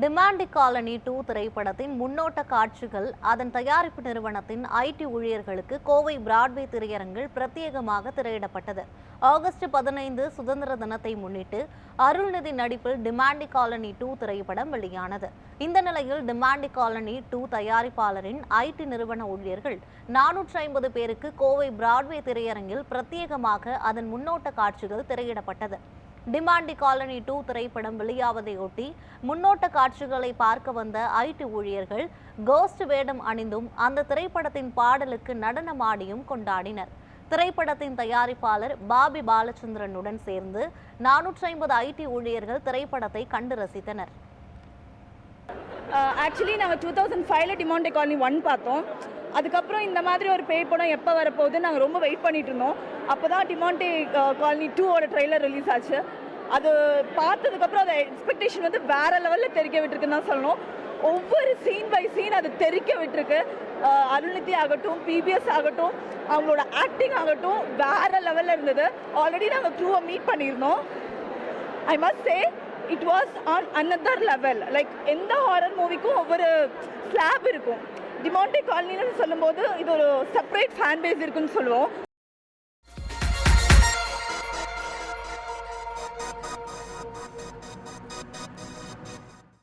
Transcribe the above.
Demonte colony 2 திரைப்படத்தின் முன்னோட்ட காட்சிகள் அதன் தயாரிப்பு நிறுவனத்தின் ஐடி ஊழியர்களுக்கு கோவை பிராட்வே திரையரங்கில் பிரத்யேகமாக திரையிடப்பட்டது. ஆகஸ்ட் 15 சுதந்திர தினத்தை முன்னிட்டு அருள்நிதி நடிப்பில் டிமாண்டி காலனி 2 திரைப்படம் வெளியானது. இந்த நிலையில் டிமாண்டி காலனி 2 தயாரிப்பாளரின் ஐடி நிறுவன ஊழியர்கள் 450 பேருக்கு கோவை பிராட்வே திரையரங்கில் பிரத்யேகமாக அதன் முன்னோட்ட காட்சிகள் திரையிடப்பட்டது. டிமாண்டி காலனி 2 திரைப்படம் வெளியாவதையொட்டி முன்னோட்ட காட்சிகளை பார்க்க வந்த ஐடி ஊழியர்கள் கோஸ்ட் வேடம் அணிந்தும் அந்த திரைப்படத்தின் பாடலுக்கு நடனமாடியும் கொண்டாடினர். திரைப்படத்தின் தயாரிப்பாளர் பாபி பாலச்சந்திரனுடன் சேர்ந்து 450 ஐடி ஊழியர்கள் திரைப்படத்தை கண்டு ரசித்தனர். ஆக்சுவலி நாங்கள் 2005 டிமாண்டி காலனி 1 பார்த்தோம். அதுக்கப்புறம் இந்த மாதிரி ஒரு பேய் படம் எப்போ வரப்போகுது நாங்கள் ரொம்ப வெயிட் பண்ணிட்டு இருந்தோம். அப்போ தான் டிமாண்டி காலனி 2ஓட ட்ரெய்லர் ரிலீஸ் ஆச்சு. அது பார்த்ததுக்கப்புறம் அந்த எக்ஸ்பெக்டேஷன் வந்து வேற லெவலில் தெரிக்க விட்டுருக்குன்னு தான் சொல்லணும். ஒவ்வொரு சீன் பை சீன் அது தெரிக்க விட்டுருக்கு. அருள்நிதி ஆகட்டும், பிபிஎஸ் ஆகட்டும், அவங்களோட ஆக்டிங் ஆகட்டும் வேற லெவலில் இருந்தது. ஆல்ரெடி நாங்கள் க்ரூவை மீட் பண்ணியிருந்தோம். I must say it was on another level. Like எந்த ஹாரர் மூவிக்கும் ஒவ்வொரு ஸ்லாப் இருக்கும். டிமாண்டி காலனின்னு சொல்லும்போது இது ஒரு செப்பரேட் ஃபேன் பேஸ் இருக்குன்னு சொல்லுவோம்.